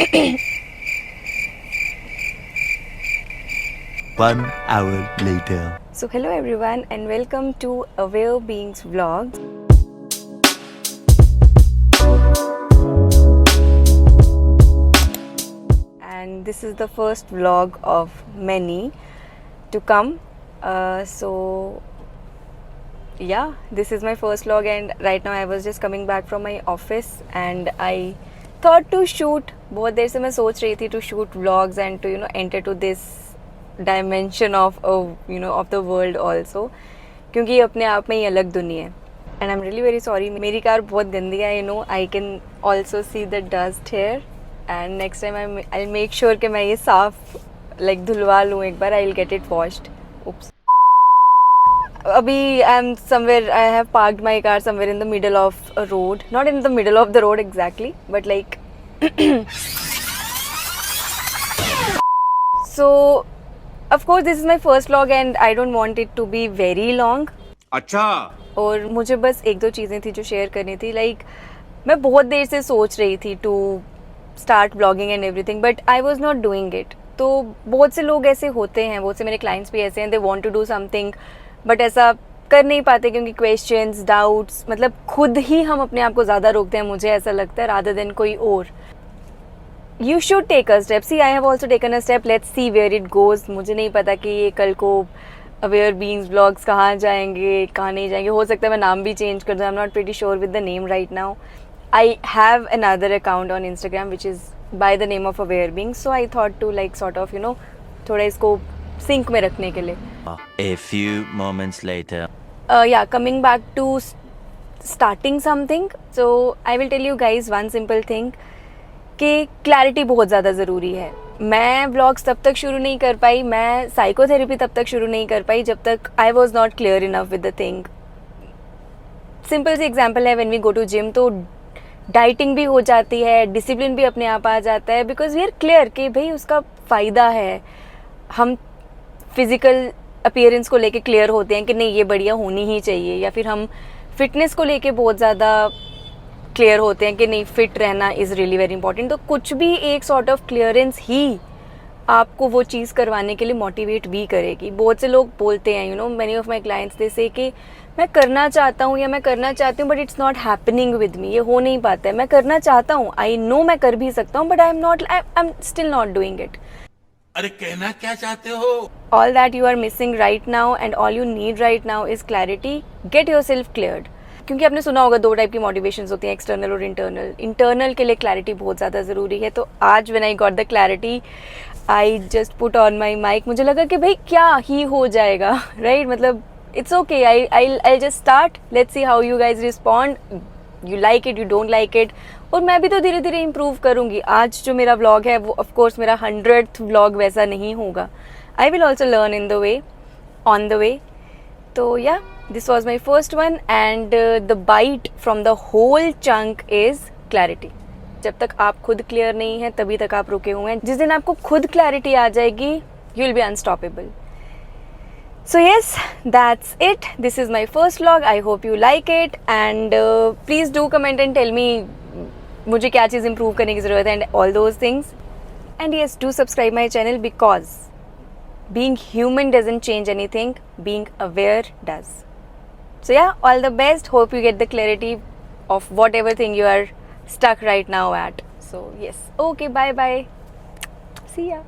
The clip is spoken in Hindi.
1 hour later. So hello everyone and welcome to Aware Beings Vlogs. And this is the first vlog of many to come. So yeah, this is my first vlog and right now I was just coming back from my office and I thought to shoot. बहुत देर से मैं सोच रही थी to shoot vlogs and to enter to this dimension of of the world also, क्योंकि ये अपने आप में ही अलग दुनिया है. And I'm really very sorry, मेरी कार बहुत गंदी है. I can also see the dust here and next time I'll make sure कि मैं ये साफ धुलवा लूँ एक बार. I'll get it washed. Oops. अभी I'm somewhere, I have parked my car somewhere in the middle of a road. Not in the middle of the road exactly, but so of course this is my first vlog and I don't want it to be very long. अच्छा. और मुझे बस एक दो चीज़ें थी जो शेयर करनी थी. मैं बहुत देर से सोच रही थी to start blogging and everything but I was not doing it. तो बहुत से लोग ऐसे होते हैं, बहुत से मेरे क्लाइंट्स भी ऐसे हैं, they want to do something but ऐसा कर नहीं पाते क्योंकि क्वेश्चंस, डाउट्स, मतलब खुद ही हम अपने आप को ज़्यादा रोकते हैं, मुझे ऐसा लगता है, रादर देन कोई और. You should take a step. See, I have also taken a step. Let's see where it goes. मुझे नहीं पता कि ये कल को Aware Beings Vlogs कहाँ जाएंगे, कहाँ नहीं जाएंगे. हो सकता है मैं नाम भी चेंज कर दूँ. I'm not pretty sure with the name right now. I have another account on Instagram which is by the name of Aware Beings. So I thought to sort of थोड़ा इसको sync में रखने के लिए. A few moments later. Yeah, coming back to starting something. So I will tell you guys one simple thing. कि क्लैरिटी बहुत ज़्यादा ज़रूरी है. मैं व्लॉग्स तब तक शुरू नहीं कर पाई, मैं साइकोथेरेपी तब तक शुरू नहीं कर पाई जब तक I was not clear enough with the thing. Simple सी एग्जांपल है, when we go to gym तो डाइटिंग भी हो जाती है, डिसिप्लिन भी अपने आप आ जाता है, बिकॉज वी आर क्लियर कि भाई उसका फ़ायदा है. हम फिज़िकल अपीयरेंस को लेके क्लियर होते हैं कि नहीं ये बढ़िया होनी ही चाहिए, या फिर हम फिटनेस को लेके बहुत ज़्यादा क्लियर होते हैं कि नहीं फिट रहना इज़ रियली वेरी इंपॉर्टेंट. तो कुछ भी एक सॉर्ट ऑफ क्लियरेंस ही आपको वो चीज़ करवाने के लिए मोटिवेट भी करेगी. बहुत से लोग बोलते हैं many of my clients they से कि मैं करना चाहता हूँ या मैं करना चाहती हूँ but it's not happening with me. ये हो नहीं पाता है. मैं करना चाहता हूँ, आई नो मैं कर भी सकता हूँ but I am still not doing it. अरे कहना क्या चाहते हो? All that you are missing right now and all you need right now is clarity. Get yourself cleared. क्योंकि आपने सुना होगा दो टाइप की मोटिवेशंस होती हैं, एक्सटर्नल और इंटरनल. इंटरनल के लिए क्लैरिटी बहुत ज़्यादा ज़रूरी है. तो आज when I got the clarity I just put on my mic. मुझे लगा कि भाई क्या ही हो जाएगा, राइट? मतलब it's okay, I just start, let's see how you guys respond. You like it, you don't like it. और मैं भी तो धीरे धीरे इम्प्रूव करूँगी. आज जो मेरा व्लॉग है वो ऑफकोर्स मेरा 100th व्लॉग वैसा नहीं होगा. I will also learn in the way, on the way. तो या this was my first one and the bite from the whole chunk is clarity. जब तक आप खुद क्लियर नहीं हैं तभी तक आप रुके हुए हैं. जिस दिन आपको खुद क्लैरिटी आ जाएगी you will be unstoppable. So yes, that's it. This is my first vlog. I hope you like it and please do comment and tell me मुझे क्या चीज़ improve करने की ज़रूरत है and all those things. And yes, do subscribe my channel because being human doesn't change anything. Being aware does. So yeah, all the best. Hope you get the clarity of whatever thing you are stuck right now at. So yes, okay, bye bye. See ya.